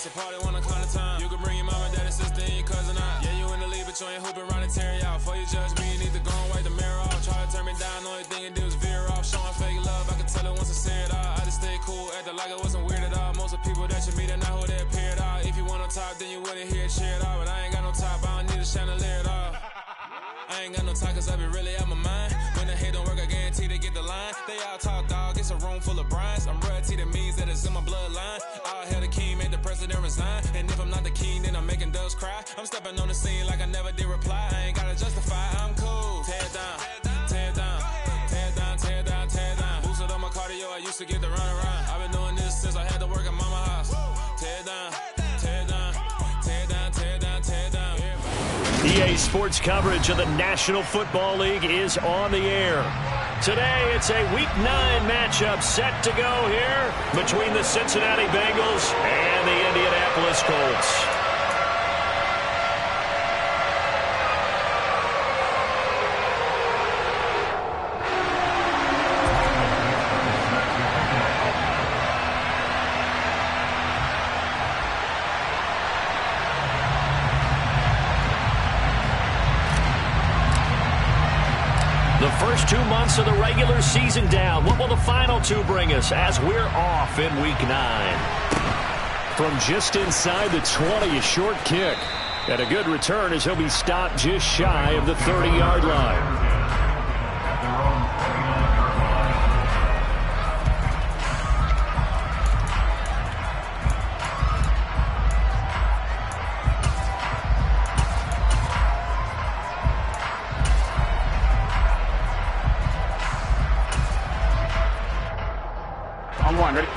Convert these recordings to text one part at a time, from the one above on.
It's a party, wanna call the time. You can bring your mama, daddy, sister, and your cousin out. Yeah, you in the league, but you ain't hooping around and tear out. Before you judge me, you need to go and wipe the mirror off. Try to turn me down, only thing you do is veer off. Showing fake love, I can tell it once I see it all. I just stay cool, acting like it wasn't weird at all. Most of the people that you meet are not who they appear at all. If you want on top, then you wouldn't hear it cheer at all. But I ain't got no top, I don't need a chandelier at all. I ain't got no time, cause I be really out my mind. When the hate don't work, I guarantee they get the line. They all talk, dog, it's a room full of Bryans. I'm royalty, that means that it's in my bloodline. All hell the king, made the president resign. And if I'm not the king, then I'm making doves cry. I'm stepping on the scene like I never did reply. I ain't gotta justify, I'm cool. Tear it down, tear it down, tear it down, tear it down, tear it down. Boosted on my cardio, I used to get the run around. I've been doing this since I had to work at mama house. Tear it down, tear it down, tear it down, tear it down, tear it down. EA Sports coverage of the National Football League is on the air. Today, it's a Week 9 matchup set to go here between the Cincinnati Bengals and the Indianapolis Colts. The first 2 months of the regular season down. What will the final 2 bring us as we're off in Week 9? From just inside the 20, a short kick. And a good return as he'll be stopped just shy of the 30-yard line. On one, ready? 11,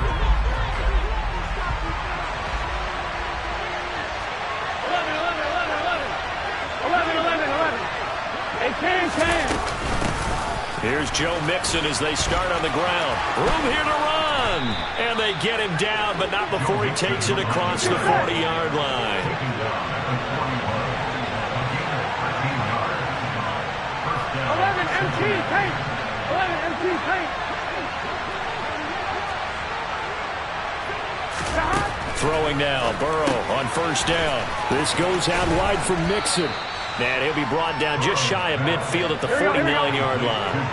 11, 11. Hey, can. Here's Joe Mixon as they start on the ground. Room here to run. And they get him down, but not before he takes it across the 40-yard line. 11 MT paint. 11 MT paint. Throwing now, Burrow on first down. This goes out wide for Mixon. And he'll be brought down just shy of midfield at the 49-yard line.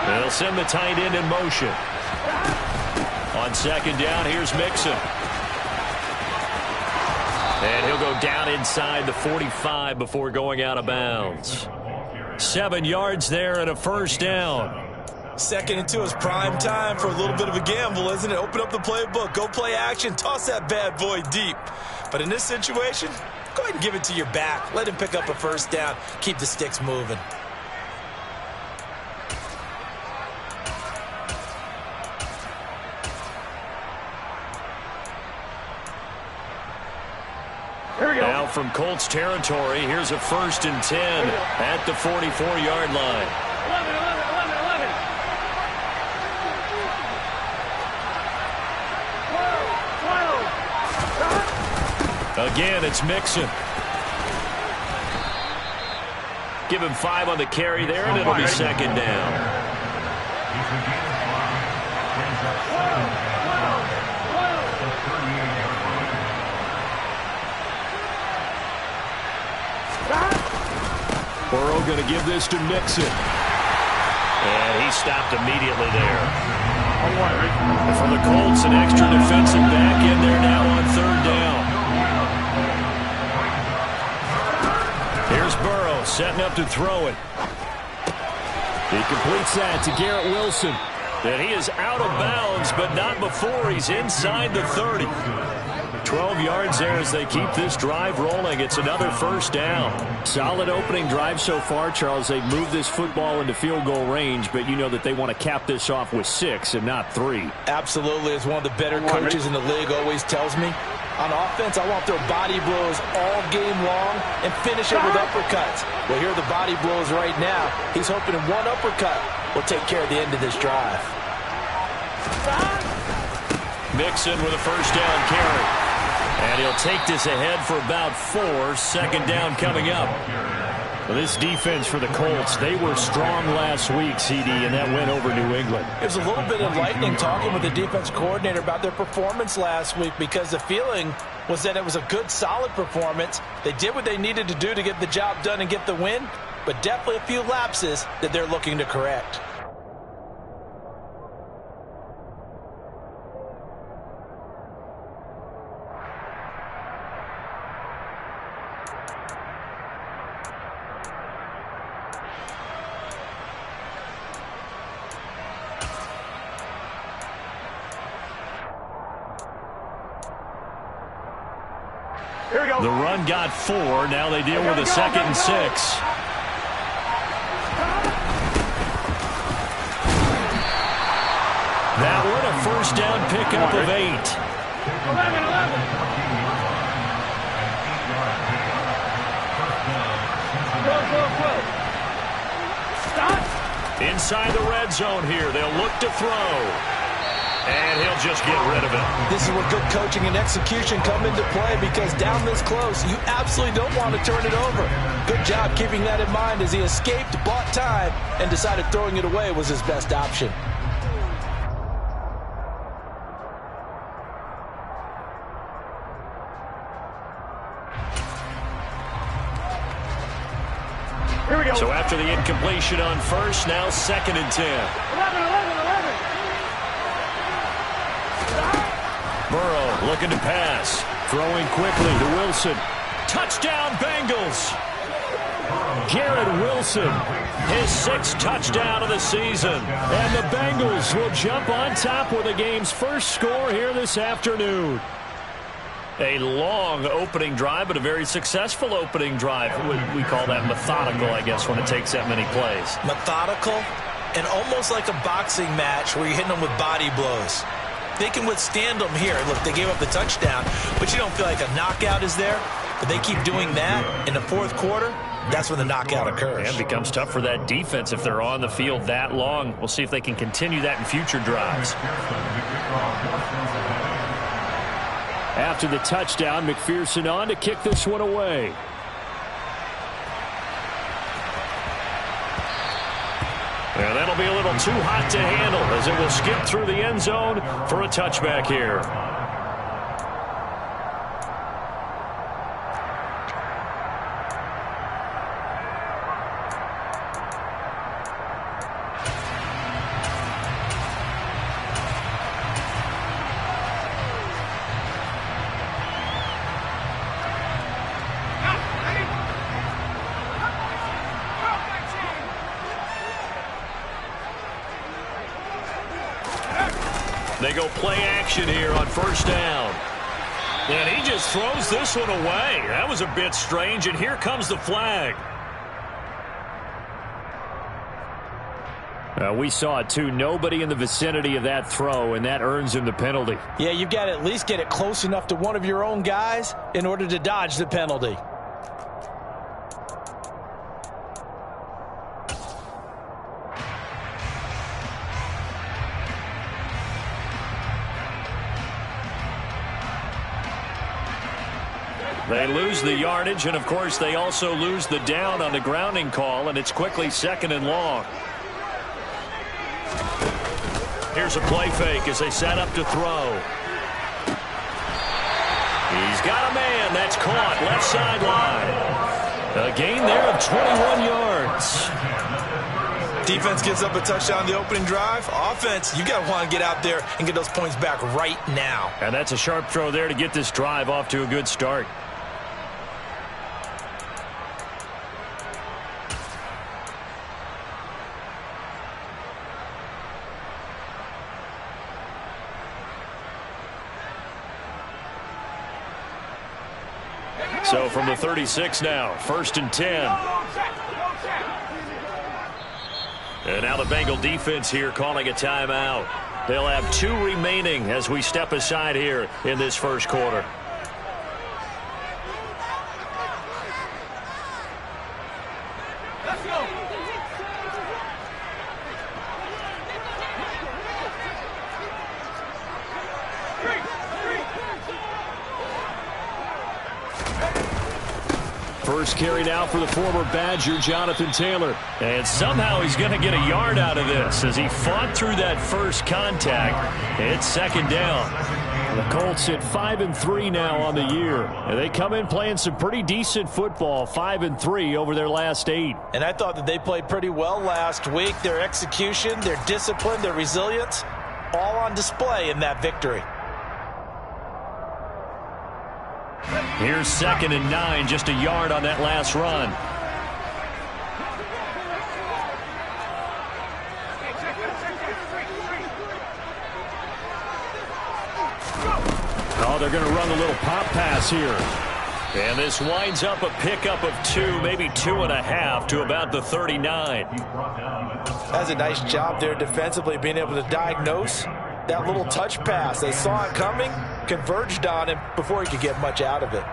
They'll send the tight end in motion. On second down, here's Mixon. And he'll go down inside the 45 before going out of bounds. 7 yards there and a first down. Second and 2 is prime time for a little bit of a gamble, isn't it? Open up the playbook, go play action, toss that bad boy deep. But in this situation, go ahead and give it to your back. Let him pick up a first down. Keep the sticks moving. Now from Colts territory, here's a 1st and 10 at the 44-yard line. 11, 11, 11. Again, it's Mixon. Give him 5 on the carry there, and it'll be second down. Burrow going to give this to Mixon. And he stopped immediately there. And for the Colts, an extra defensive back in there now on third down. Here's Burrow setting up to throw it. He completes that to Garrett Wilson. And he is out of bounds, but not before he's inside the 30. 12 yards there as they keep this drive rolling. It's another first down. Solid opening drive so far, Charles. They've moved this football into field goal range, but you know that they want to cap this off with 6 and not 3. Absolutely. As one of the better coaches in the league always tells me, on offense, I want their body blows all game long and finish it with uppercuts. Well, here are the body blows right now. He's hoping one uppercut will take care of the end of this drive. Mixon with a first down carry. And he'll take this ahead for about 4. Second down coming up. Well, this defense for the Colts, they were strong last week, CD, and that went over New England. It was a little bit enlightening talking with the defense coordinator about their performance last week, because the feeling was that it was a good, solid performance. They did what they needed to do to get the job done and get the win, but definitely a few lapses that they're looking to correct. The run got 4. Now they deal with a 2nd and 6. That one a first down pickup of 8. 11. Stop. Inside the red zone here. They'll look to throw. And he'll just get rid of it. This is where good coaching and execution come into play, because down this close, you absolutely don't want to turn it over. Good job keeping that in mind as he escaped, bought time, and decided throwing it away was his best option. Here we go. So after the incompletion on first, now 2nd and 10. 11. Burrow looking to pass. Throwing quickly to Wilson. Touchdown, Bengals. Garrett Wilson, his 6th touchdown of the season. And the Bengals will jump on top with the game's first score here this afternoon. A long opening drive, but a very successful opening drive. We call that methodical, I guess, when it takes that many plays. Methodical and almost like a boxing match where you're hitting them with body blows. They can withstand them here. Look, they gave up the touchdown, but you don't feel like a knockout is there. But they keep doing that in the 4th quarter. That's when the knockout occurs. And it becomes tough for that defense if they're on the field that long. We'll see if they can continue that in future drives. After the touchdown, McPherson on to kick this one away. And that'll be a little too hot to handle as it will skip through the end zone for a touchback here. They go play action here on first down. And he just throws this one away. That was a bit strange, and here comes the flag. We saw it, too. Nobody in the vicinity of that throw, and that earns him the penalty. Yeah, you've got to at least get it close enough to one of your own guys in order to dodge the penalty. They lose the yardage, and, of course, they also lose the down on the grounding call, and it's quickly 2nd and long. Here's a play fake as they set up to throw. He's got a man. That's caught. Left sideline. A gain there of 21 yards. Defense gives up a touchdown on the opening drive. Offense, you got to want to get out there and get those points back right now. And that's a sharp throw there to get this drive off to a good start. So from the 36 now, 1st and 10. And now the Bengal defense here calling a timeout. They'll have 2 remaining as we step aside here in this first quarter. Let's go. First carry now for the former Badger, Jonathan Taylor. And somehow he's going to get a yard out of this as he fought through that first contact. It's second down. The Colts at 5-3 now on the year. And they come in playing some pretty decent football, 5-3 over their last 8. And I thought that they played pretty well last week. Their execution, their discipline, their resilience, all on display in that victory. Here's 2nd and 9, just a yard on that last run. Oh, they're going to run a little pop pass here. And this winds up a pickup of 2, maybe 2.5 to about the 39. That's a nice job there defensively, being able to diagnose that little touch pass. They saw it coming, converged on him before he could get much out of it.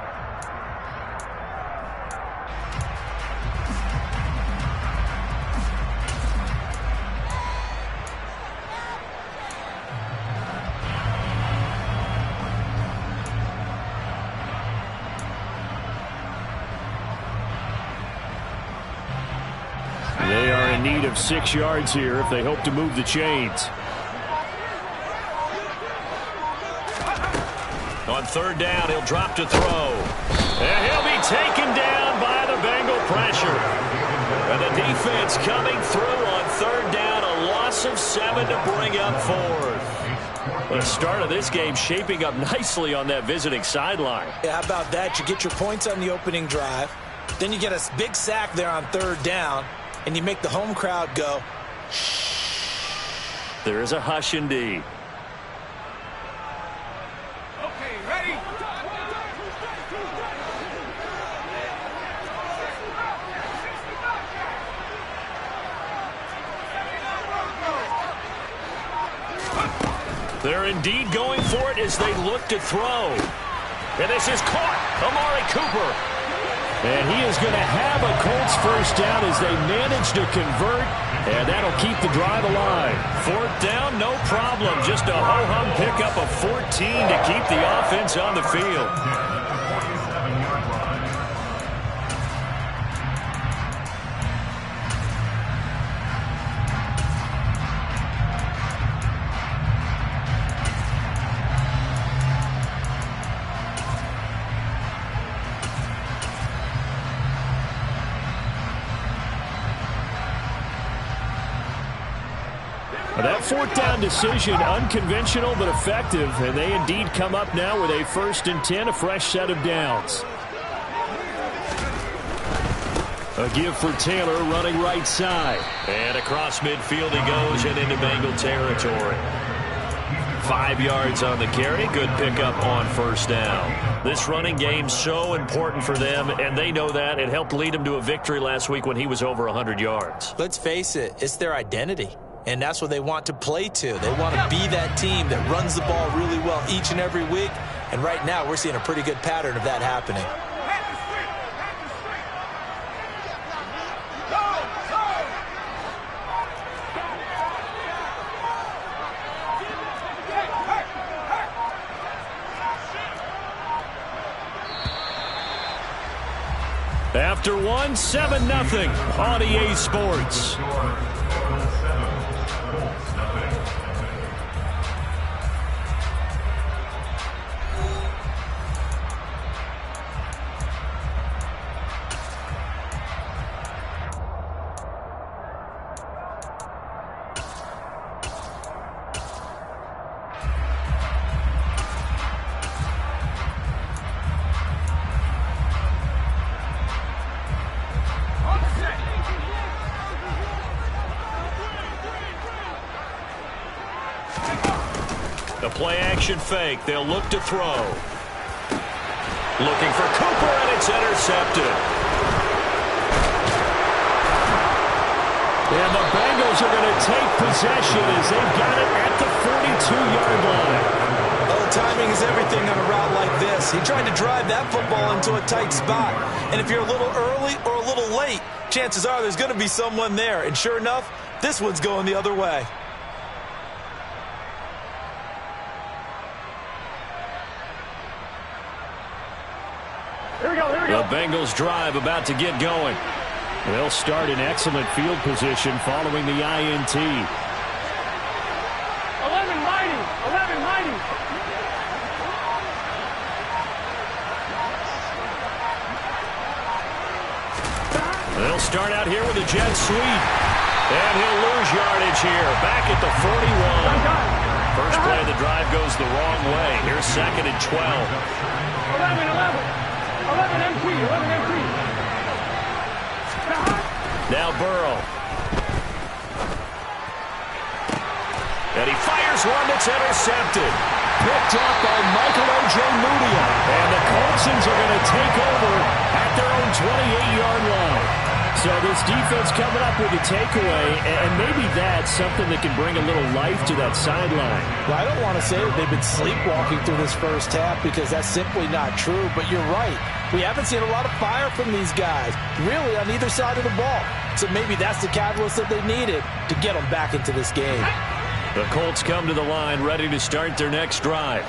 They are in need of 6 yards here if they hope to move the chains. On 3rd down, he'll drop to throw. And he'll be taken down by the Bengal pressure. And the defense coming through on 3rd down, a loss of 7 to bring up 4th. The start of this game shaping up nicely on that visiting sideline. Yeah, how about that? You get your points on the opening drive. Then you get a big sack there on 3rd down. And you make the home crowd go. There is a hush indeed. Okay, ready? They're indeed going for it as they look to throw. And this is caught. Amari Cooper. And he is going to have a Colts first down as they manage to convert, and that'll keep the drive alive. 4th down, no problem. Just a ho-hum pickup of 14 to keep the offense on the field. That 4th down decision, unconventional but effective, and they indeed come up now with a 1st and 10, a fresh set of downs. A give for Taylor running right side. And across midfield he goes and into Bengal territory. 5 yards on the carry. Good pickup on 1st down. This running game so important for them, and they know that. It helped lead them to a victory last week when he was over 100 yards. Let's face it, it's their identity. And that's what they want to play to. They want to be that team that runs the ball really well each and every week. And right now, we're seeing a pretty good pattern of that happening. After 1, 7-0 on EA Sports. The play-action fake. They'll look to throw. Looking for Cooper, and it's intercepted. And the Bengals are going to take possession as they've got it at the 42-yard line. Well, the timing is everything on a route like this. He tried to drive that football into a tight spot. And if you're a little early or a little late, chances are there's going to be someone there. And sure enough, this one's going the other way. The The Bengals drive about to get going. They'll start in excellent field position following the INT. 11 mighty. 11 mighty. They'll start out here with a jet sweep. And he'll lose yardage here. Back at the 41. First play of the drive goes the wrong way. Here's 2nd and 12. 11 MP. 11 MP. Now Burrow. And he fires one that's intercepted. Picked up by Michael O.J. Mudia. And the Coltsons are going to take over at their own 28-yard line. So this defense coming up with a takeaway, and maybe that's something that can bring a little life to that sideline. Well, I don't want to say that they've been sleepwalking through this first half because that's simply not true, but you're right. We haven't seen a lot of fire from these guys, really, on either side of the ball. So maybe that's the catalyst that they needed to get them back into this game. The Colts come to the line ready to start their next drive.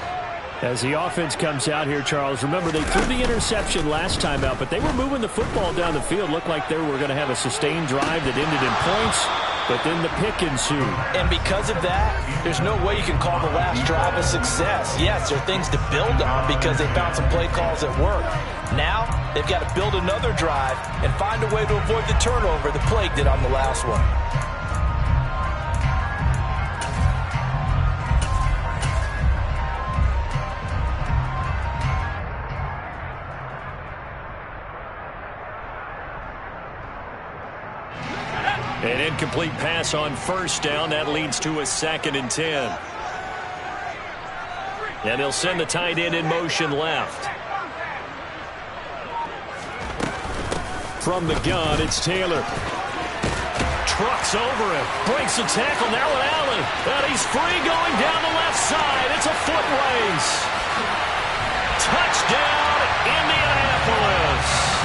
As the offense comes out here, Charles, remember they threw the interception last time out, but they were moving the football down the field. Looked like they were going to have a sustained drive that ended in points, but then the pick ensued. And because of that, there's no way you can call the last drive a success. Yes, there are things to build on because they found some play calls that work. Now, they've got to build another drive and find a way to avoid the turnover that plagued it on the last one. An incomplete pass on first down. That leads to a 2nd and 10. And they'll send the tight end in motion left. From the gun, it's Taylor. Trucks over him. Breaks a tackle. Now with Allen. And he's free going down the left side. It's a foot race. Touchdown, Indianapolis.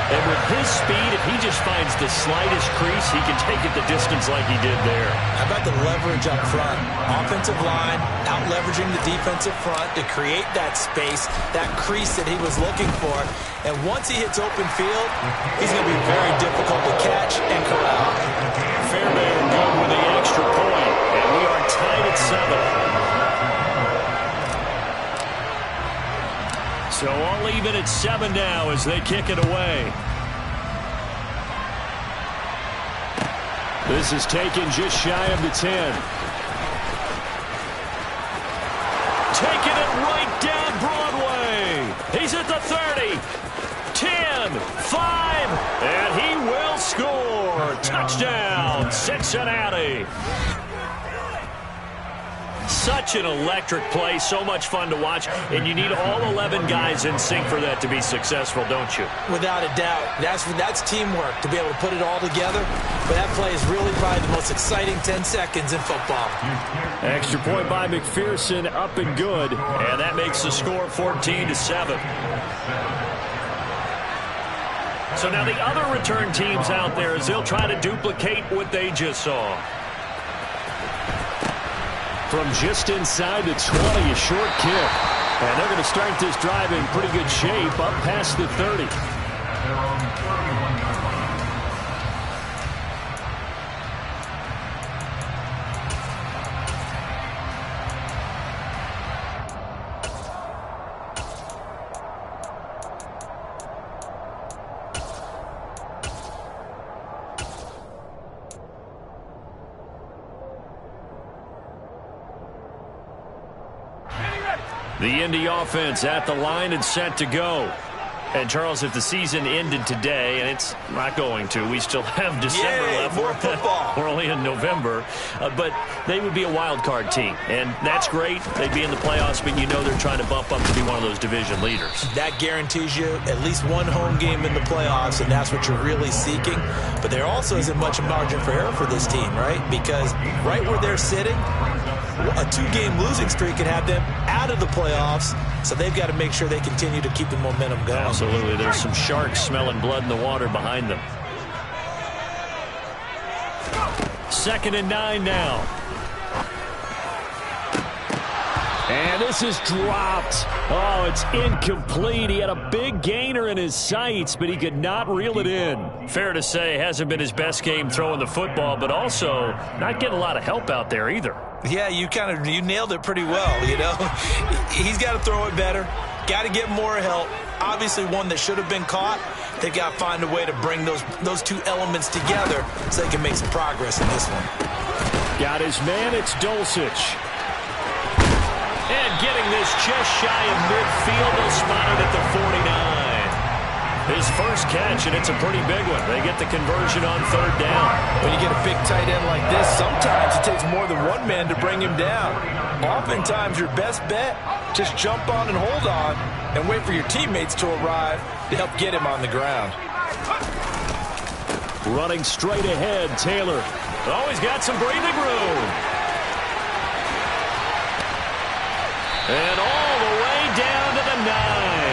And with his speed, if he just finds the slightest crease, he can take it the distance like he did there. How about the leverage up front? Offensive line, out-leveraging the defensive front to create that space, that crease that he was looking for. And once he hits open field, he's going to be very difficult to catch and corral. Fairbairn good with the extra point, and we are tied at 7. So all even at 7 now as they kick it away. This is taken just shy of the 10. Taking it right down Broadway. He's at the 30. 10, 5, and he will score. Touchdown, Cincinnati. Such an electric play, so much fun to watch, and you need all 11 guys in sync for that to be successful, don't you? Without a doubt. That's teamwork, to be able to put it all together. But that play is really probably the most exciting 10 seconds in football. Extra point by McPherson, up and good, and that makes the score 14-7. So now the other return teams out there as they'll try to duplicate what they just saw. From just inside the 20, a short kick. And they're going to start this drive in pretty good shape, up past the 30. The Indy offense at the line and set to go. And, Charles, if the season ended today, and it's not going to, we still have December left. More football. We're only in November. But they would be a wild card team. And that's great. They'd be in the playoffs, but you know they're trying to bump up to be one of those division leaders. That guarantees you at least one home game in the playoffs, and that's what you're really seeking. But there also isn't much margin for error for this team, right? Because right where they're sitting, a 2-game losing streak could have them out of the playoffs, so they've got to make sure they continue to keep the momentum going. Absolutely. There's some sharks smelling blood in the water behind them. 2nd and 9 now. And this is dropped. Oh, it's incomplete. He had a big gainer in his sights, but he could not reel it in. Fair to say, hasn't been his best game throwing the football, but also not getting a lot of help out there either. Yeah, you nailed it pretty well, you know. He's got to throw it better. Got to get more help. Obviously one that should have been caught. They got to find a way to bring those two elements together so they can make some progress in this one. Got his man, it's Dulcich. And getting this just shy of midfield, they'll spot it at the 49. His first catch, and it's a pretty big one. They get the conversion on third down. When you get a big tight end like this, sometimes it takes more than one man to bring him down. Oftentimes, your best bet, just jump on and hold on and wait for your teammates to arrive to help get him on the ground. Running straight ahead, Taylor. Oh, he's got some breathing room. And all the way down to the 9.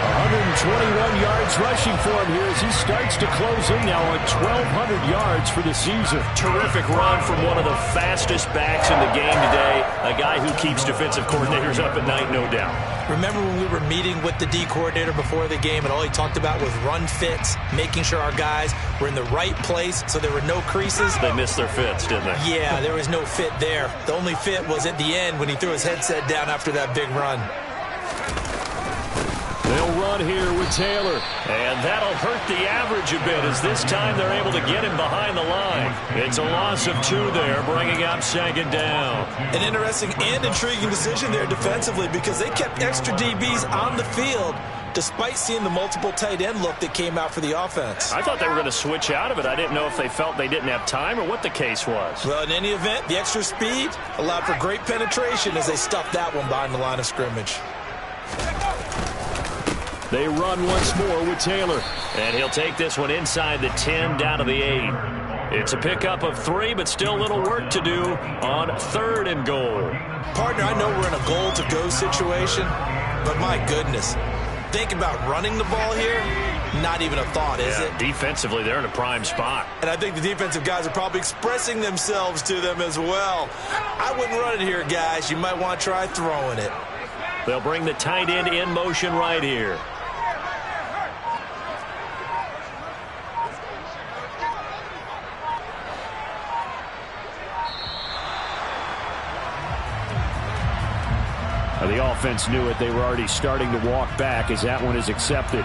121 yards rushing for him here as he starts to close in now on 1,200 yards for the season. Terrific run from one of the fastest backs in the game today. A guy who keeps defensive coordinators up at night, no doubt. Remember when we were meeting with the D coordinator before the game and all he talked about was run fits, making sure our guys were in the right place so there were no creases? They missed their fits, didn't they? Yeah, there was no fit there. The only fit was at the end when he threw his headset down after that big run. They'll run here with Taylor. And that'll hurt the average a bit as this time they're able to get him behind the line. It's a loss of 2 there, bringing up second down. An interesting and intriguing decision there defensively because they kept extra DBs on the field despite seeing the multiple tight end look that came out for the offense. I thought they were going to switch out of it. I didn't know if they felt they didn't have time or what the case was. Well, in any event, the extra speed allowed for great penetration as they stuffed that one behind the line of scrimmage. They run once more with Taylor. And he'll take this one inside the 10 down to the 8. It's a pickup of 3, but still a little work to do on 3rd and goal. Partner, I know we're in a goal-to-go situation, but my goodness. Think about running the ball here. Not even a thought, is it? Defensively, they're in a prime spot. And I think the defensive guys are probably expressing themselves to them as well. I wouldn't run it here, guys. You might want to try throwing it. They'll bring the tight end in motion right here. The offense knew it. They were already starting to walk back as that one is accepted.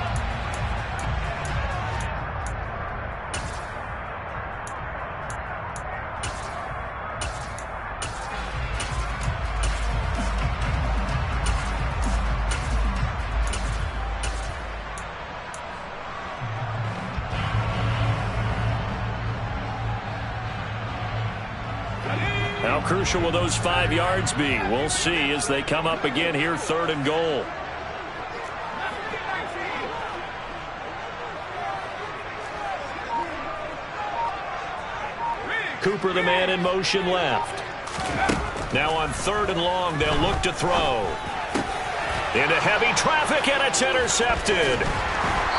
How crucial will those 5 yards be? We'll see as they come up again here, 3rd and goal. Cooper, the man in motion left. Now on 3rd and long, they'll look to throw. Into heavy traffic, and it's intercepted.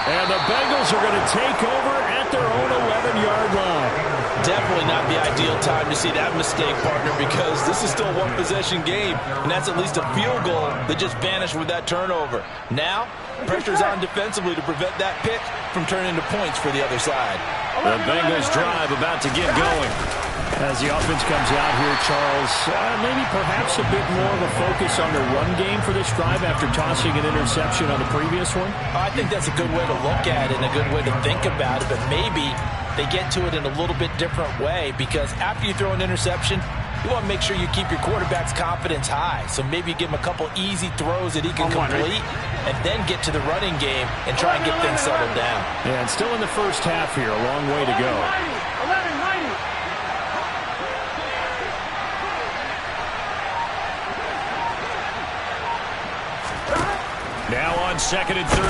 And the Bengals are going to take over at their own 11-yard line. Definitely not the ideal time to see that mistake, partner, because this is still a one-possession game, and that's at least a field goal that just vanished with that turnover. Now, pressure's on defensively to prevent that pick from turning into points for the other side. The Bengals drive about to get going. As the offense comes out here, Charles, maybe perhaps a bit more of a focus on the run game for this drive after tossing an interception on the previous one? I think that's a good way to look at it and a good way to think about it, but maybe they get to it in a little bit different way because after you throw an interception, you want to make sure you keep your quarterback's confidence high. So maybe you give him a couple easy throws that he can complete and then get to the running game and try and get things settled down. Yeah, and still in the first half here, a long way to go. 11-90. Now on 2nd and 13.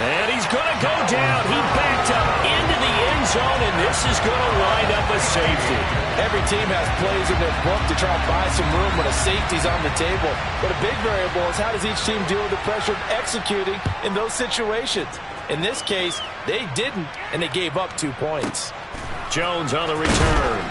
And he's going to go down. He backed up into the end zone, and this is going to wind up a safety. Every team has plays in their book to try and buy some room when a safety's on the table. But a big variable is how does each team deal with the pressure of executing in those situations. In this case, they didn't, and they gave up 2 points. Jones on the return.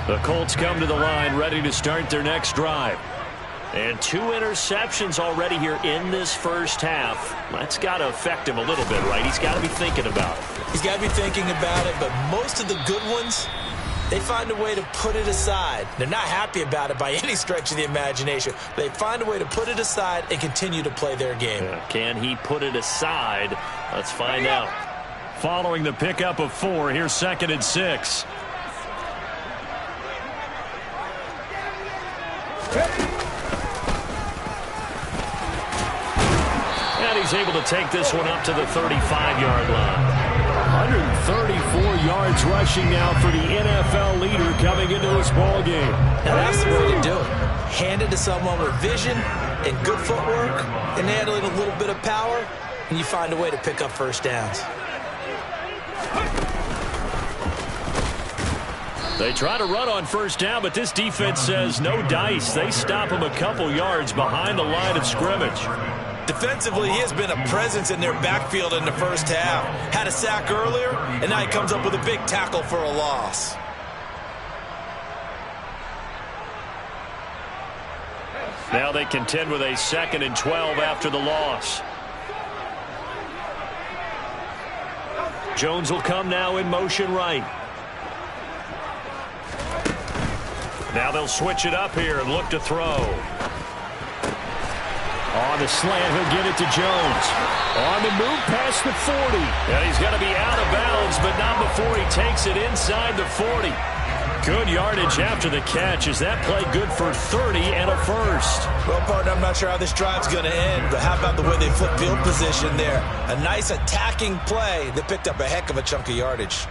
The Colts come to the line ready to start their next drive. And 2 interceptions already here in this first half. That's got to affect him a little bit, right? He's got to be thinking about it. He's got to be thinking about it, but most of the good ones, they find a way to put it aside. They're not happy about it by any stretch of the imagination. They find a way to put it aside and continue to play their game. Can he put it aside? Let's find out. Following the pickup of 4, here's 2nd and 6. And he's able to take this one up to the 35-yard line. 134 yards rushing now for the NFL leader coming into this ball game. Now that's the way to do it. Hand it to someone with vision and good footwork, and add a little bit of power, and you find a way to pick up first downs. They try to run on first down, but this defense says no dice. They stop him a couple yards behind the line of scrimmage. Defensively, he has been a presence in their backfield in the first half. Had a sack earlier, and now he comes up with a big tackle for a loss. Now they contend with a 2nd and 12 after the loss. Jones will come now in motion right. Now they'll switch it up here and look to throw. On the slant, he'll get it to Jones. On the move past the 40. And he's going to be out of bounds, but not before he takes it inside the 40. Good yardage after the catch. Is that play good for 30 and a first? Well, partner, I'm not sure how this drive's going to end, but how about the way they flip field position there? A nice attacking play that picked up a heck of a chunk of yardage.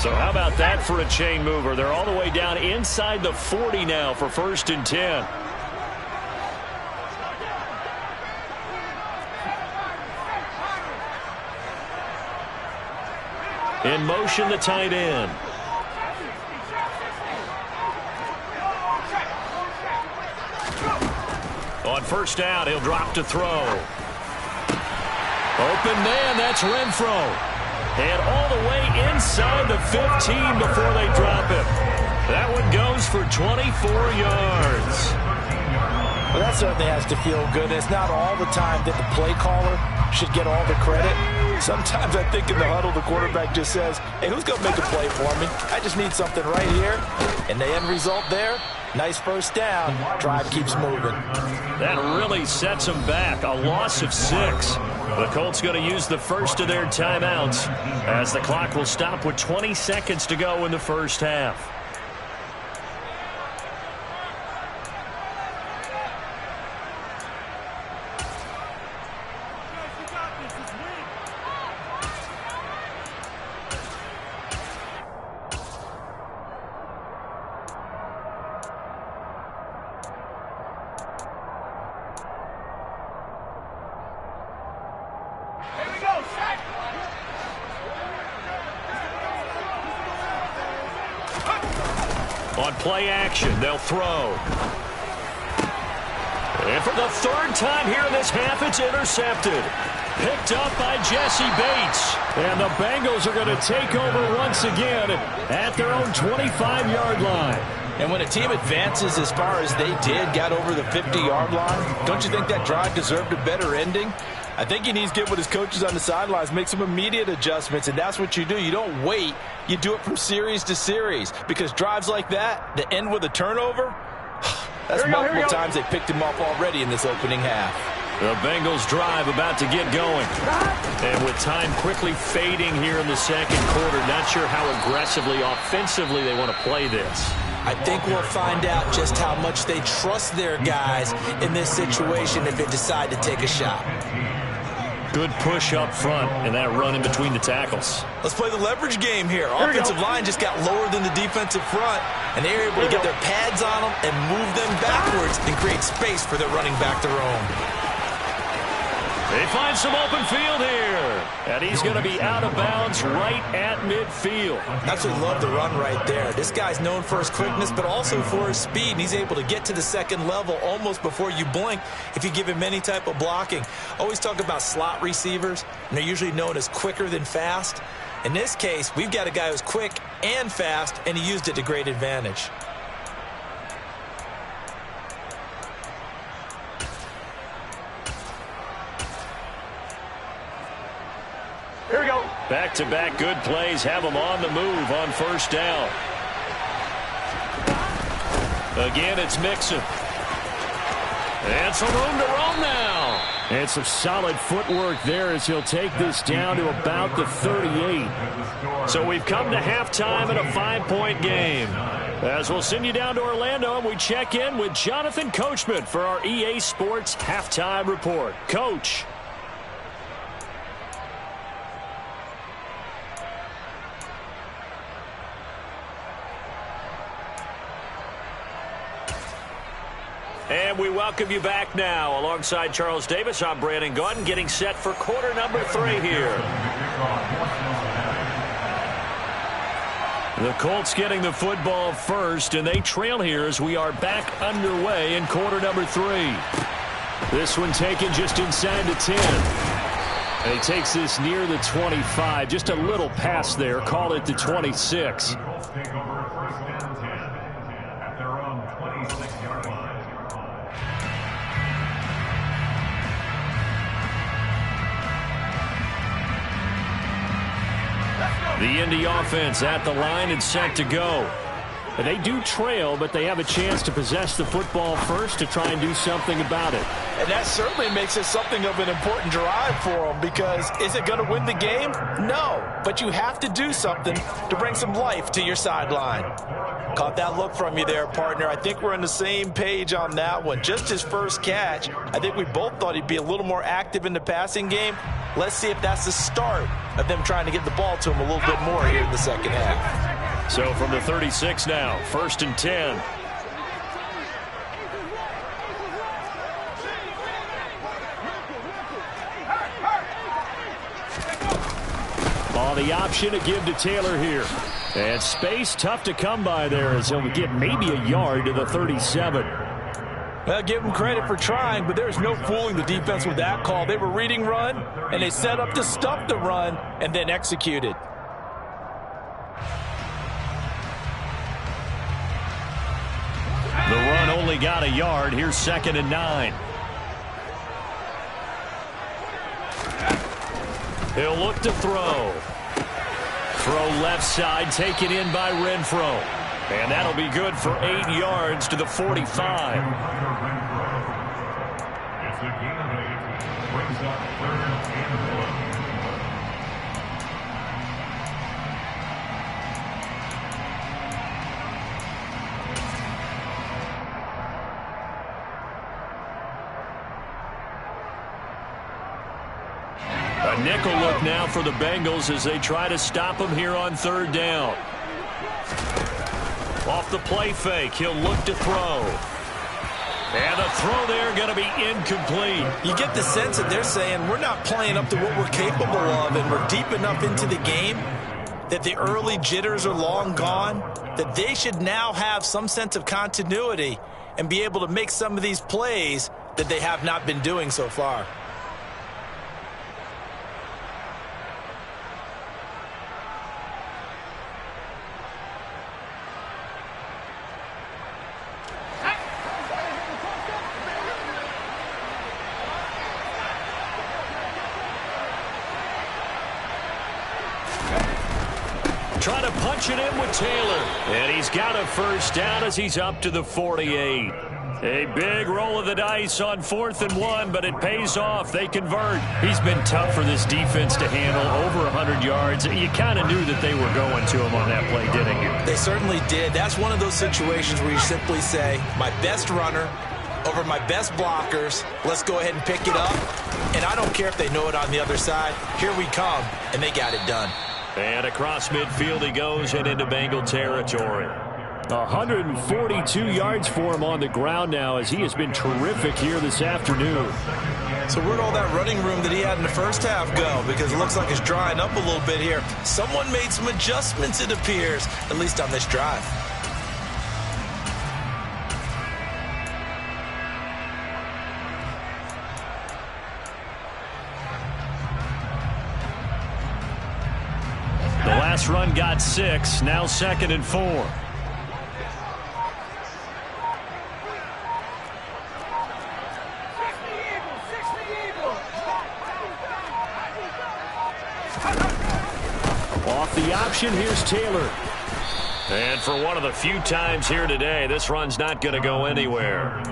So how about that for a chain mover? They're all the way down inside the 40 now for 1st and 10. In motion, the tight end. On first down, he'll drop to throw. Open man, that's Renfro. And all the way inside the 15 before they drop him. That one goes for 24 yards. Well, that certainly has to feel good. It's not all the time that the play caller should get all the credit. Sometimes I think in the huddle, the quarterback just says, hey, who's going to make a play for me? I just need something right here. And the end result there, nice first down. Drive keeps moving. That really sets them back. A loss of 6. The Colts going to use the first of their timeouts as the clock will stop with 20 seconds to go in the first half. On play action, they'll throw. And for the 3rd time here in this half, it's intercepted. Picked up by Jesse Bates. And the Bengals are going to take over once again at their own 25-yard line. And when a team advances as far as they did, got over the 50-yard line, don't you think that drive deserved a better ending? I think he needs to get with his coaches on the sidelines, make some immediate adjustments, and that's what you do. You don't wait. You do it from series to series, because drives like that end with a turnover, that's multiple times they picked him off already in this opening half. The Bengals drive about to get going. And with time quickly fading here in the second quarter, not sure how aggressively, offensively they want to play this. I think we'll find out just how much they trust their guys in this situation if they decide to take a shot. Good push up front, and that run in between the tackles. Let's play the leverage game here. Offensive line just got lower than the defensive front, and they're able to get their pads on them and move them backwards and create space for their running back to roam. They find some open field here, and he's going to be out of bounds right at midfield. Absolutely love the run right there. This guy's known for his quickness, but also for his speed, and he's able to get to the second level almost before you blink if you give him any type of blocking. Always talk about slot receivers, and they're usually known as quicker than fast. In this case, we've got a guy who's quick and fast, and he used it to great advantage. Here we go. Back-to-back good plays have them on the move on first down. Again, it's Mixon. And some room to roam now. And some solid footwork there as he'll take this down to about the 38. So we've come to halftime in a 5-point game. As we'll send you down to Orlando, and we check in with Jonathan Coachman for our EA Sports Halftime Report. Coach. And we welcome you back now. Alongside Charles Davis, I'm Brandon Gaudin, getting set for quarter number 3 here. The Colts getting the football first, and they trail here as we are back underway in quarter number 3. This one taken just inside the 10. And he takes this near the 25. Just a little pass there. Call it the 26. The Indy offense at the line and set to go. They do trail, but they have a chance to possess the football first to try and do something about it. And that certainly makes it something of an important drive for them, because is it going to win the game? No, but you have to do something to bring some life to your sideline. Caught that look from you there, partner. I think we're on the same page on that one. Just his first catch, I think we both thought he'd be a little more active in the passing game. Let's see if that's the start of them trying to get the ball to him a little bit more here in the second half. So from the 36 now, 1st and 10. On the option to give to Taylor here. And space tough to come by there as he'll get maybe a yard to the 37. Well, give them credit for trying, but there's no fooling the defense with that call. They were reading run, and they set up to stop the run and then executed. The run only got a yard. Here's 2nd and 9. He'll look to throw. Throw left side, taken in by Renfro. And that'll be good for 8 yards to the 45. A nickel look now for the Bengals as they try to stop him here on 3rd down. Off the play fake, he'll look to throw. And the throw there going to be incomplete. You get the sense that they're saying we're not playing up to what we're capable of, and we're deep enough into the game that the early jitters are long gone, that they should now have some sense of continuity and be able to make some of these plays that they have not been doing so far. Trying to punch it in with Taylor. And he's got a first down as he's up to the 48. A big roll of the dice on 4th and 1, but it pays off. They convert. He's been tough for this defense to handle, over 100 yards. You kind of knew that they were going to him on that play, didn't you? They certainly did. That's one of those situations where you simply say, my best runner over my best blockers. Let's go ahead and pick it up. And I don't care if they know it on the other side. Here we come, and they got it done. And across midfield he goes and into Bengal territory. 142 yards for him on the ground now as he has been terrific here this afternoon. So where'd all that running room that he had in the first half go? Because it looks like it's drying up a little bit here. Someone made some adjustments, it appears, at least on this drive. last run got 6. Now 2nd and 4. Off the option, here's Taylor. And for one of the few times here today, this run's not going to go anywhere.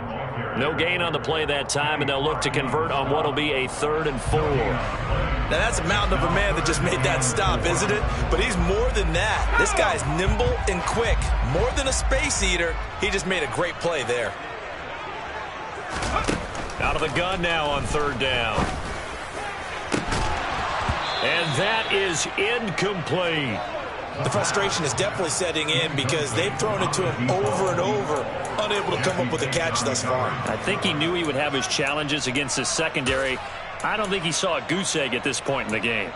No gain on the play that time, and they'll look to convert on what will be a 3rd and 4. Now, that's a mountain of a man that just made that stop, isn't it? But he's more than that. This guy's nimble and quick. More than a space eater, he just made a great play there. Out of the gun now on 3rd down. And that is incomplete. The frustration is definitely setting in because they've thrown it to him over and over, unable to come up with a catch thus far. I think he knew he would have his challenges against his secondary. I don't think he saw a goose egg at this point in the game.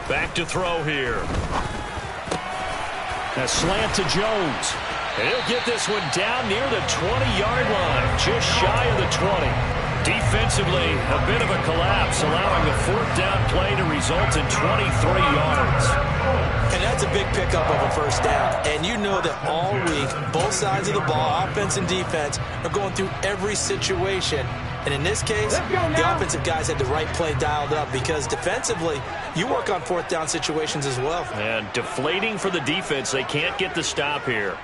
Back to throw here. A slant to Jones. And he'll get this one down near the 20-yard line, just shy of the 20. Defensively, a bit of a collapse, allowing the 4th down play to result in 23 yards. And that's a big pickup of a 1st down. And you know that all week, both sides of the ball, offense and defense, are going through every situation. And in this case, the offensive guys had the right play dialed up because defensively, you work on 4th down situations as well. And deflating for the defense. They can't get the stop here.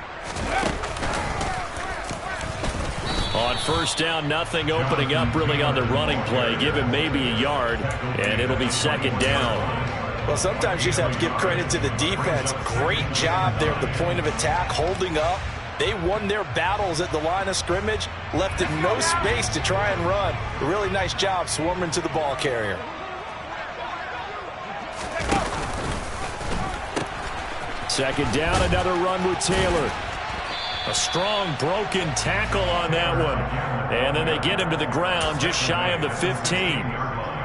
On 1st down, nothing opening up really on the running play. Give him maybe a yard, and it'll be 2nd down. Well, sometimes you just have to give credit to the defense. Great job there at the point of attack, holding up. They won their battles at the line of scrimmage, left in no space to try and run. A really nice job swarming to the ball carrier. Second down, another run with Taylor. A strong broken tackle on that one. And then they get him to the ground just shy of the 15.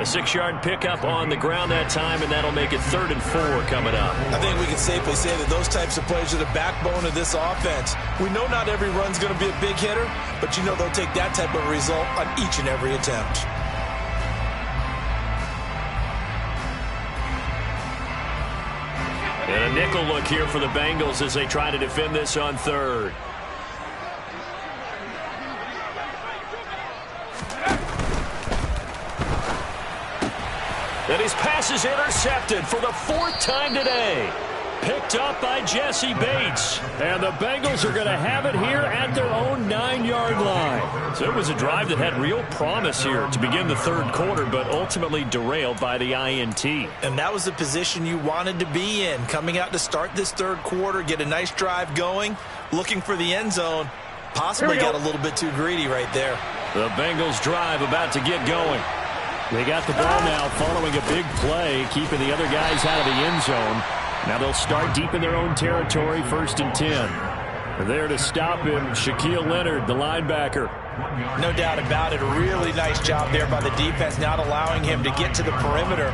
A 6-yard pickup on the ground that time, and that'll make it 3rd and 4 coming up. I think we can safely say that those types of plays are the backbone of this offense. We know not every run's going to be a big hitter, but you know they'll take that type of result on each and every attempt. And a nickel look here for the Bengals as they try to defend this on 3rd. And his pass is intercepted for the 4th time today. Picked up by Jesse Bates. And the Bengals are going to have it here at their own 9-yard line. So it was a drive that had real promise here to begin the 3rd quarter, but ultimately derailed by the INT. And that was the position you wanted to be in. Coming out to start this 3rd quarter, get a nice drive going, looking for the end zone. Possibly got a little bit too greedy right there. The Bengals drive about to get going. They got the ball now following a big play, keeping the other guys out of the end zone. Now they'll start deep in their own territory, 1st and 10. There to stop him, Shaquille Leonard, the linebacker. No doubt about it. A really nice job there by the defense, not allowing him to get to the perimeter.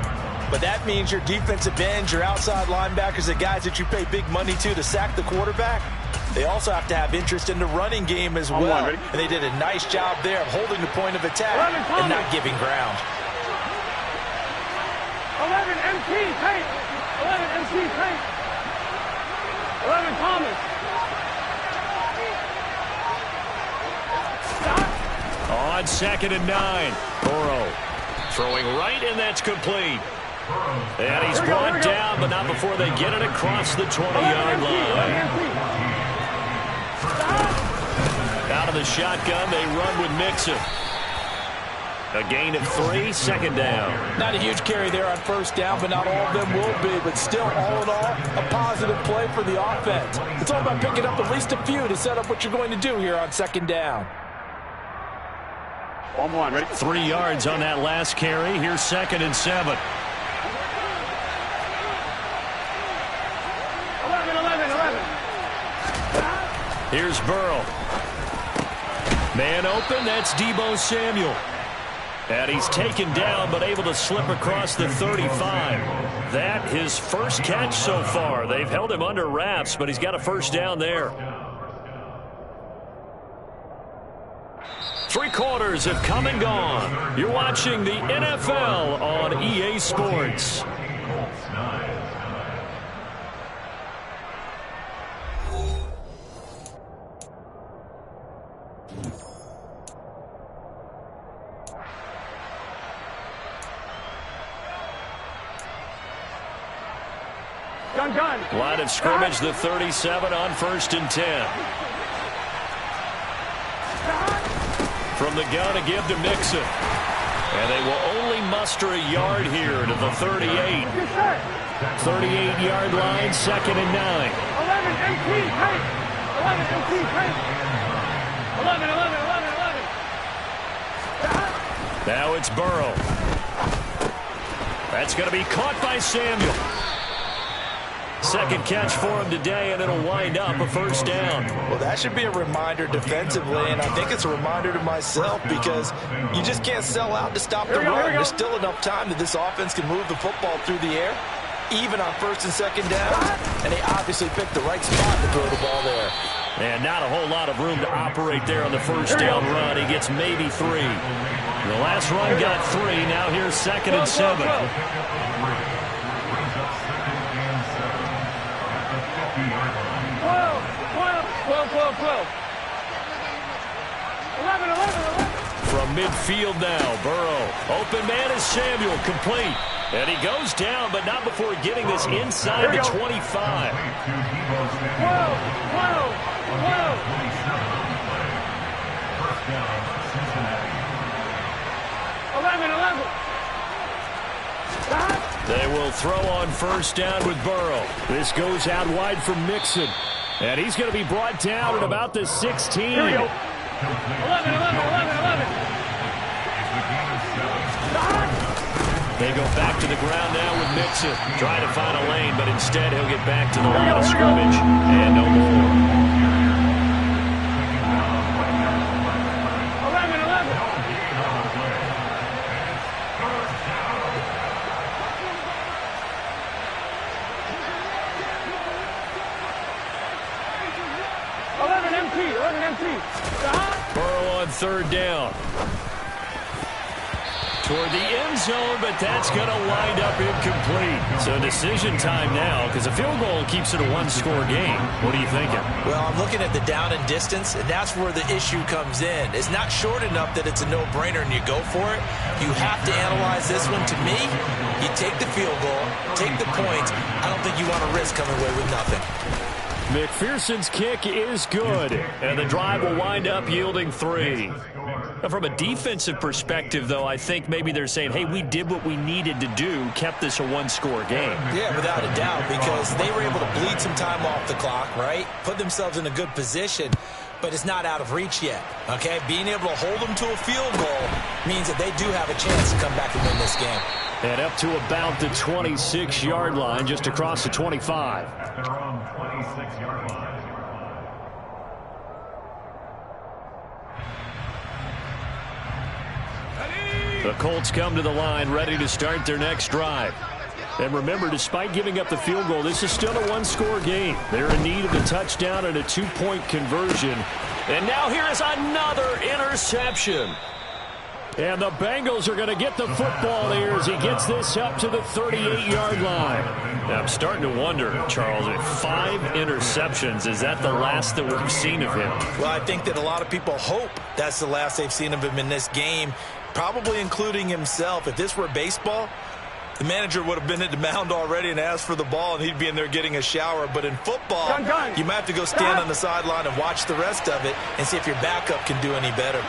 But that means your defensive ends, your outside linebackers, the guys that you pay big money to sack the quarterback, they also have to have interest in the running game as well. And they did a nice job there of holding the point of attack and not giving ground. 11 MC Tate. 11 MC Tate. 11 Thomas. On 2nd and 9. Burrow throwing right, and that's complete. And he's brought down, but not before they get it across the 20-yard line. Out of the shotgun, they run with Mixon. A gain of 3, 2nd down. Not a huge carry there on 1st down, but not all of them will be. But still, all in all, a positive play for the offense. It's all about picking up at least a few to set up what you're going to do here on 2nd down. 1-1, ready? 3 yards on that last carry. Here's 2nd and 7. 11. Here's Burrow. Man open, that's Deebo Samuel. And he's taken down, but able to slip across the 35. That his first catch so far. They've held him under wraps, but he's got a first down there. 3 quarters have come and gone. You're watching the NFL on EA Sports. Gun. Line of scrimmage, the 37 on 1st and 10. From the gun, a give to Mixon. And they will only muster a yard here to the 38. 38-yard line, 2nd and 9. 11 empty, tight. 11 empty, tight. 11. Now it's Burrow. That's going to be caught by Samuel. Second catch for him today, and it'll wind up a first down. Well, that should be a reminder defensively, and I think it's a reminder to myself because you just can't sell out to stop the run. There's still enough time that this offense can move the football through the air, even on 1st and 2nd down, and they obviously picked the right spot to throw the ball there. And not a whole lot of room to operate there on the first down run. He gets maybe 3. The last run got 3. Now here's 2nd and 7. 12. 11. From midfield now, Burrow. Open man is Samuel, complete. And he goes down, but not before getting this inside the 25. 12. 11. They will throw on first down with Burrow. This goes out wide for Mixon. And he's going to be brought down at about the 16. Here we go. 11. They go back to the ground now with Mixon. Trying to find a lane, but instead he'll get back to the line of scrimmage. And no more. 11 empty. Burrow on 3rd down. Toward the end zone, but that's going to wind up incomplete. So decision time now, because a field goal keeps it a 1-score game. What are you thinking? Well, I'm looking at the down and distance, and that's where the issue comes in. It's not short enough that it's a no-brainer and you go for it. You have to analyze this one. To me, you take the field goal, take the points. I don't think you want to risk coming away with nothing. McPherson's kick is good, and the drive will wind up yielding 3. Now, from a defensive perspective, though, I think maybe they're saying, hey, we did what we needed to do, kept this a 1-score game. Yeah, without a doubt, because they were able to bleed some time off the clock, right? Put themselves in a good position, but it's not out of reach yet, okay? Being able to hold them to a field goal means that they do have a chance to come back and win this game. And up to about the 26-yard line, just across the 25. The Colts come to the line, ready to start their next drive. And remember, despite giving up the field goal, this is still a 1-score game. They're in need of a touchdown and a 2-point conversion. And now here is another interception. And the Bengals are going to get the football here as he gets this up to the 38-yard line. Now, I'm starting to wonder, Charles, if 5 interceptions, is that the last that we've seen of him? Well, I think that a lot of people hope that's the last they've seen of him in this game, probably including himself. If this were baseball, the manager would have been at the mound already and asked for the ball, and he'd be in there getting a shower. But in football, you might have to go stand on the sideline and watch the rest of it and see if your backup can do any better.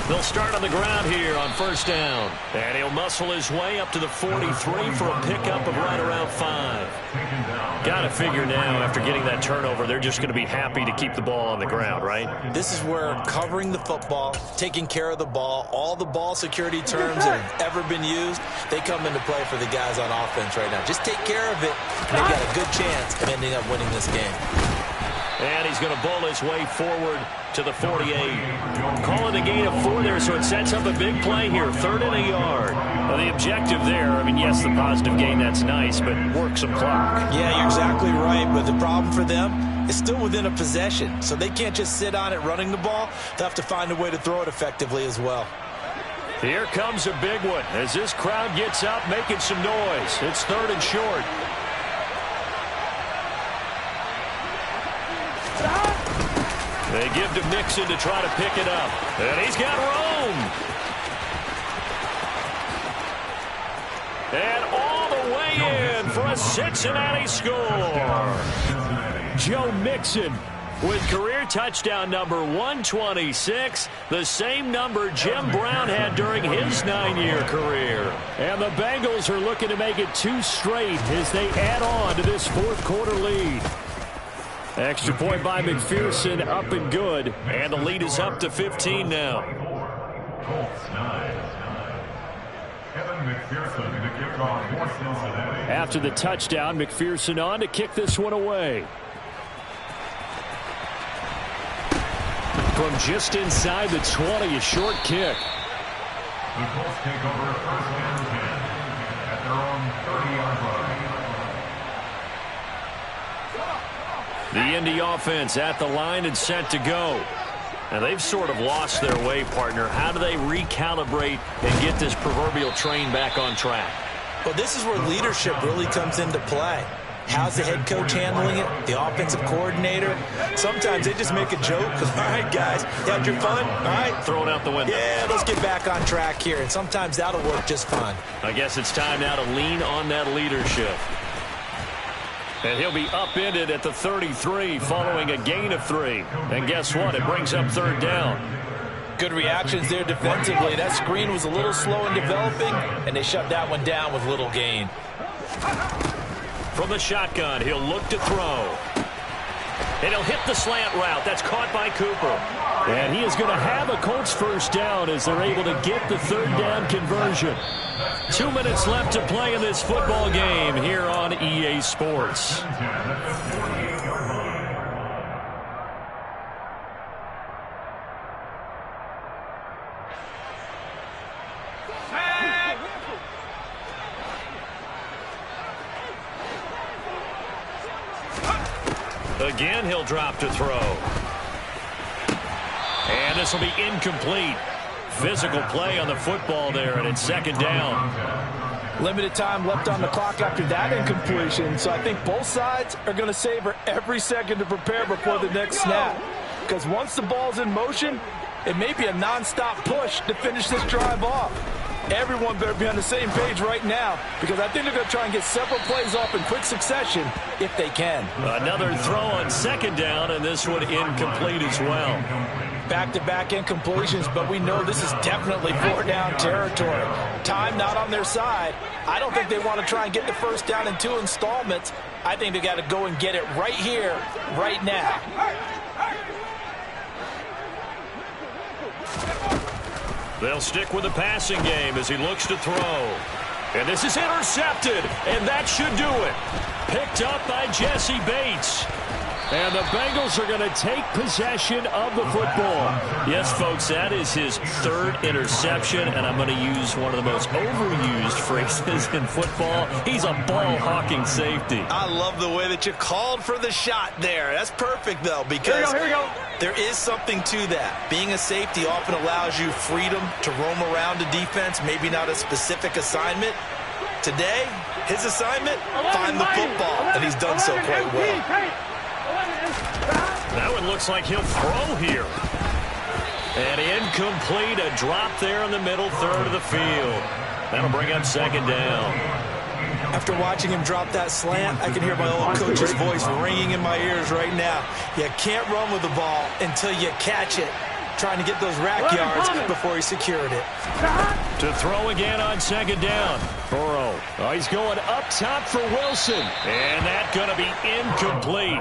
They'll start on the ground here on first down. And he'll muscle his way up to the 43 for a pickup of right around 5. Got to figure now, after getting that turnover, they're just going to be happy to keep the ball on the ground, right? This is where covering the football, taking care of the ball, all the ball security terms that have ever been used, they come into play for the guys on offense right now. Just take care of it, and they've got a good chance of ending up winning this game. And he's going to bowl his way forward to the 48. Calling a gain of 4 there, so it sets up a big play here. 3rd and a yard. Well, the objective there, I mean, yes, the positive gain, that's nice, but work some clock. Yeah, you're exactly right, but the problem for them is still within a possession, so they can't just sit on it running the ball. They'll have to find a way to throw it effectively as well. Here comes a big one as this crowd gets up, making some noise. It's 3rd and short. They give to Mixon to try to pick it up. And he's got room. And all the way in for a Cincinnati score. Joe Mixon with career touchdown number 126, the same number Jim Brown had during his 9-year career. And the Bengals are looking to make it 2 straight as they add on to this 4th quarter lead. Extra point by McPherson, up and good. And the lead is up to 15 now. After the touchdown, McPherson on to kick this one away. From just inside the 20, a short kick. The Colts take over 1st and 10 at their own 30-yard line. The Indy offense at the line and set to go. And they've sort of lost their way, partner. How do they recalibrate and get this proverbial train back on track? Well, this is where leadership really comes into play. How's the head coach handling it? The offensive coordinator? Sometimes they just make a joke. All right, guys, you had your fun? All right. Throw it out the window. Yeah, let's get back on track here. And sometimes that'll work just fine. I guess it's time now to lean on that leadership. And he'll be upended at the 33 following a gain of 3. And guess what? It brings up 3rd down. Good reactions there defensively. That screen was a little slow in developing, and they shut that one down with little gain. From the shotgun, he'll look to throw. And he'll hit the slant route. That's caught by Cooper. And he is going to have a Colts 1st down as they're able to get the 3rd down conversion. 2 minutes left to play in this football game here on EA Sports. Again, he'll drop to throw. And this will be incomplete. Physical play on the football there, and it's 2nd down. Limited time left on the clock after that incompletion, so I think both sides are going to savor every second to prepare before the next snap. Because once the ball's in motion, it may be a nonstop push to finish this drive off. Everyone better be on the same page right now, because I think they're going to try and get several plays off in quick succession if they can. Another throw on 2nd down, and this one incomplete as well. Back-to-back incompletions, but we know this is definitely 4th-down territory. Time not on their side. I don't think they want to try and get the 1st down in 2 installments. I think they got to go and get it right here, right now. They'll stick with the passing game as he looks to throw. And this is intercepted, and that should do it. Picked up by Jesse Bates. And the Bengals are going to take possession of the football. Yes, folks, that is his 3rd interception, and I'm going to use one of the most overused phrases in football. He's a ball-hawking safety. I love the way that you called for the shot there. That's perfect, though, because here we go. There is something to that. Being a safety often allows you freedom to roam around a defense, maybe not a specific assignment. Today, his assignment, find the football, and he's done so quite well. That one looks like he'll throw here. And incomplete, a drop there in the middle 3rd of the field. That'll bring up 2nd down. After watching him drop that slant, I can hear my old coach's voice ringing in my ears right now. You can't run with the ball until you catch it. trying to get those rack yards before he secured it. To throw again on second down. Burrow. Oh, he's going up top for Wilson. And that's going to be incomplete.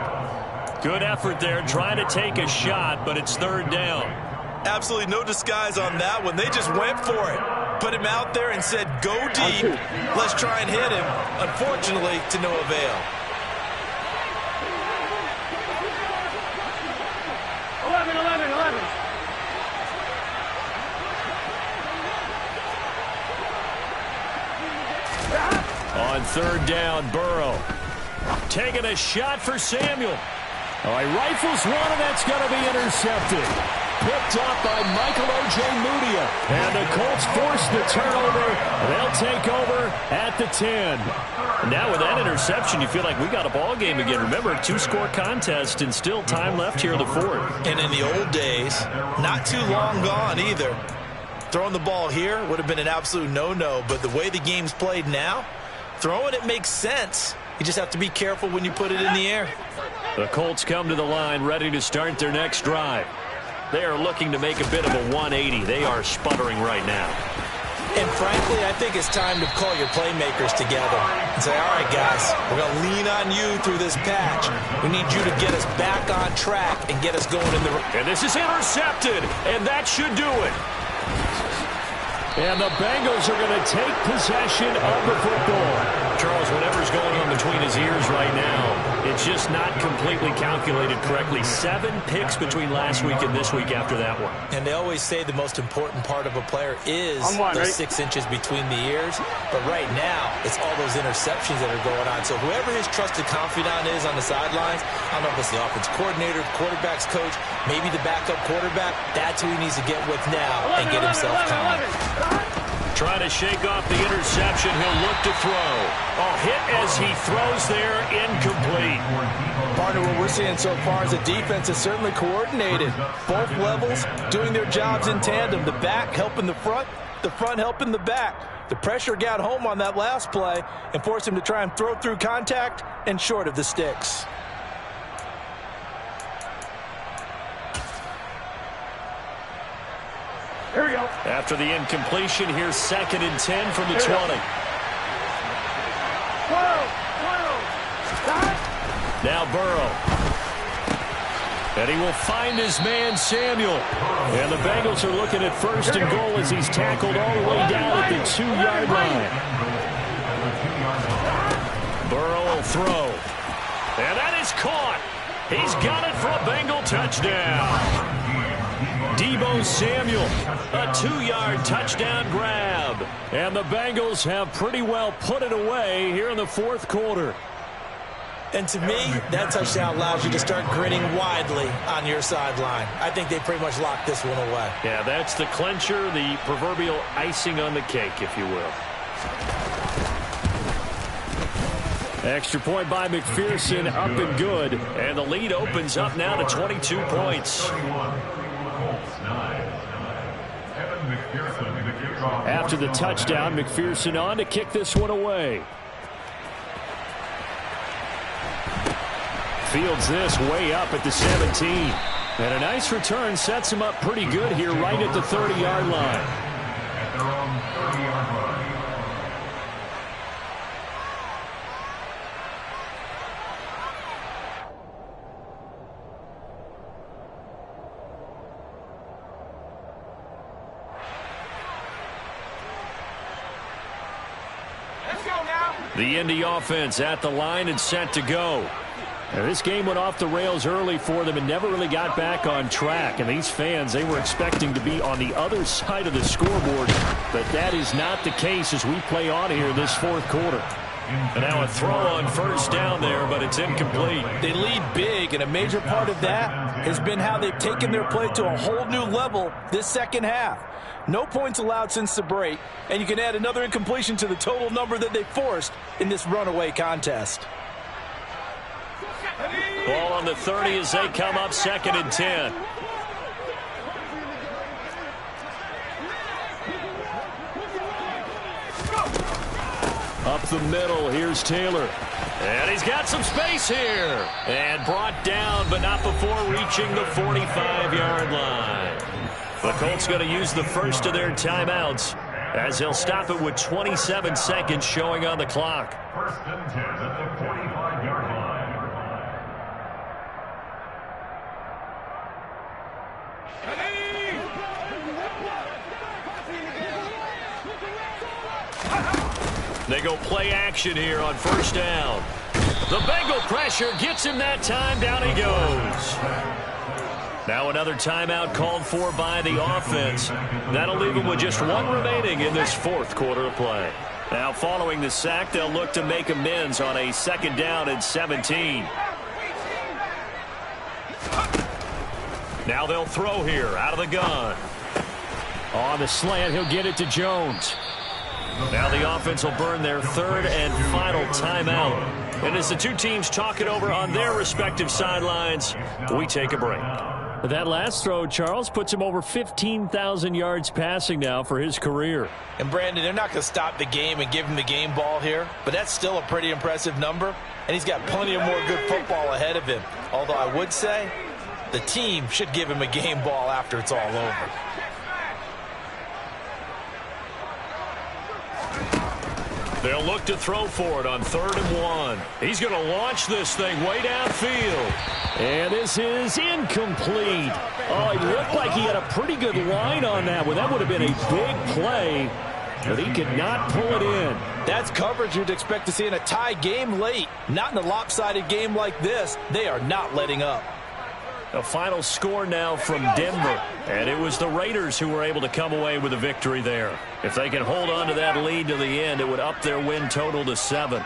Good effort there trying to take a shot, but it's third down. Absolutely no disguise on that one. They just went for it. Put him out there and said, go deep. Let's try and hit him. Unfortunately, to no avail. 11. On third down, Burrow. Taking a shot for Samuel. Oh, he rifles one, and that's going to be intercepted. Picked up by Michael Ojemudia. And the Colts force the turnover. They'll take over at the 10. Now with that interception, you feel like we got a ball game again. Remember, 2-score contest and still time left here in the fourth. And in the old days, not too long gone either. Throwing the ball here would have been an absolute no-no. But the way the game's played now, throwing it makes sense. You just have to be careful when you put it in the air. The Colts come to the line ready to start their next drive. They are looking to make a bit of a 180. They are sputtering right now. And frankly, I think it's time to call your playmakers together and say, all right, guys, we're going to lean on you through this patch. We need you to get us back on track and get us going in the... And this is intercepted, and that should do it. And the Bengals are going to take possession of the football. Charles, whatever's going on between his ears right now, it's just not completely calculated correctly. 7 picks between last week and this week after that one. And they always say the most important part of a player is those 6 inches between the ears. But right now, it's all those interceptions that are going on. So whoever his trusted confidant is on the sidelines, I don't know if it's the offense coordinator, the quarterback's coach, maybe the backup quarterback, that's who he needs to get with now and get himself calm. Trying to shake off the interception. He'll look to throw. A hit as he throws there, incomplete. Partner, what we're seeing so far is the defense is certainly coordinated. Both levels doing their jobs in tandem. The back helping the front helping the back. The pressure got home on that last play and forced him to try and throw through contact and short of the sticks. Here we go. After the incompletion, here's 2nd and 10 from the 20. Now Burrow. And he will find his man, Samuel. And the Bengals are looking at 1st and goal as he's tackled all the way down at the 2-yard line. Burrow will throw. And that is caught. He's got it for a Bengal touchdown. Deebo Samuel, a 2-yard touchdown grab. And the Bengals have pretty well put it away here in the 4th quarter. And to me, that touchdown allows you to start grinning widely on your sideline. I think they pretty much locked this one away. Yeah, that's the clincher, the proverbial icing on the cake, if you will. Extra point by McPherson, up and good. And the lead opens up now to 22 points. After the touchdown, McPherson on to kick this one away. Fields this way up at the 17. And a nice return sets him up pretty good here right at the 30-yard line. At their own 30-yard line. The Indy offense at the line and set to go. Now, this game went off the rails early for them and never really got back on track. And these fans, they were expecting to be on the other side of the scoreboard. But that is not the case as we play on here this 4th quarter. And now a throw on 1st down there, but it's incomplete. They lead big, and a major part of that has been how they've taken their play to a whole new level this 2nd half. No points allowed since the break, and you can add another incompletion to the total number that they forced in this runaway contest. Ball on the 30 as they come up 2nd and 10. Up the middle, here's Taylor. And he's got some space here. And brought down, but not before reaching the 45-yard line. The Colts going to use the first of their timeouts as they'll stop it with 27 seconds showing on the clock. First and 10 at the 45-yard line. They go play action here on first down. The Bengal pressure gets him that time. Down he goes. Now another timeout called for by the offense. That'll leave them with just one remaining in this fourth quarter of play. Now following the sack, they'll look to make amends on a second down and 17. Now they'll throw here out of the gun. On the slant, he'll get it to Jones. Now the offense will burn their third and final timeout. And as the two teams talk it over on their respective sidelines, we take a break. That last throw, Charles, puts him over 15,000 yards passing now for his career. And, Brandon, they're not going to stop the game and give him the game ball here, but that's still a pretty impressive number, and he's got plenty of more good football ahead of him. Although I would say the team should give him a game ball after it's all over. They'll look to throw for it on 3rd and 1. He's going to launch this thing way downfield. And this is incomplete. Oh, it looked like he had a pretty good line on that one. That would have been a big play, but he could not pull it in. That's coverage you'd expect to see in a tie game late. Not in a lopsided game like this. They are not letting up. A final score now from Denver, and it was the Raiders who were able to come away with a victory there. If they can hold on to that lead to the end, it would up their win total to 7.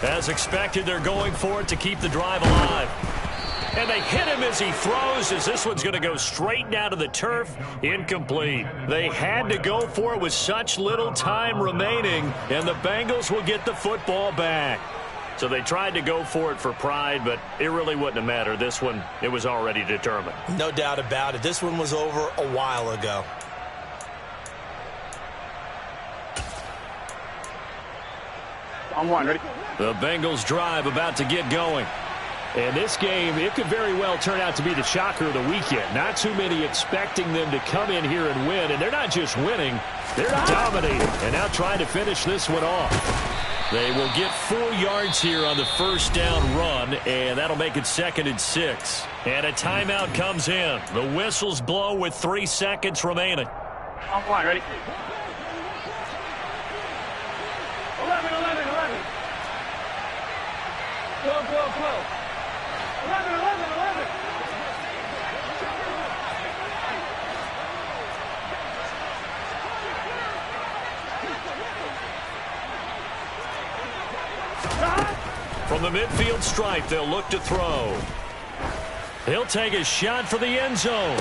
As expected, they're going for it to keep the drive alive. And they hit him as he throws, as this one's going to go straight down to the turf. Incomplete. They had to go for it with such little time remaining, and the Bengals will get the football back. So they tried to go for it for pride, but it really wouldn't have mattered. This one, it was already determined. No doubt about it. This one was over a while ago. On one, ready? The Bengals drive about to get going. And this game, it could very well turn out to be the shocker of the weekend. Not too many expecting them to come in here and win. And they're not just winning, they're dominating. And now trying to finish this one off. They will get 4 yards here on the first down run, and that'll make it 2nd and 6. And a timeout comes in. The whistles blow with 3 seconds remaining. On one, ready? 11. 12. 11. From the midfield stripe, they'll look to throw. He'll take a shot for the end zone.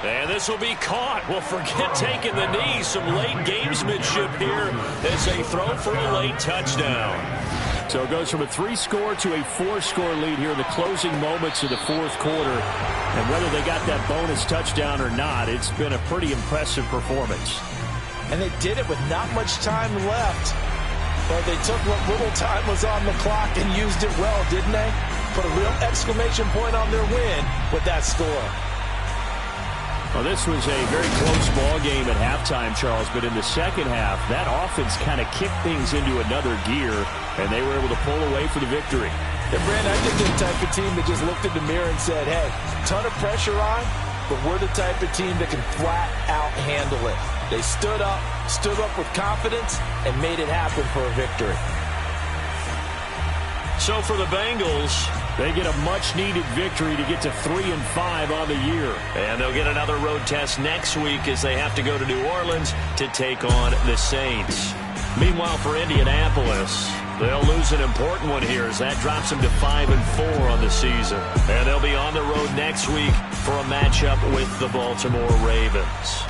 And this will be caught. Well, forget taking the knee. Some late gamesmanship here as they throw for a late touchdown. So it goes from a 3-score to a 4-score lead here in the closing moments of the fourth quarter. And whether they got that bonus touchdown or not, it's been a pretty impressive performance. And they did it with not much time left. But they took what little time was on the clock and used it well, didn't they? Put a real exclamation point on their win with that score. Well, this was a very close ball game at halftime, Charles, but in the second half, that offense kind of kicked things into another gear, and they were able to pull away for the victory. And, Brandon, I think they're the type of team that just looked in the mirror and said, hey, ton of pressure on, but we're the type of team that can flat out handle it. They stood up with confidence, and made it happen for a victory. So for the Bengals, they get a much-needed victory to get to 3-5 on the year. And they'll get another road test next week as they have to go to New Orleans to take on the Saints. Meanwhile, for Indianapolis, they'll lose an important one here as that drops them to 5-4 on the season. And they'll be on the road next week for a matchup with the Baltimore Ravens.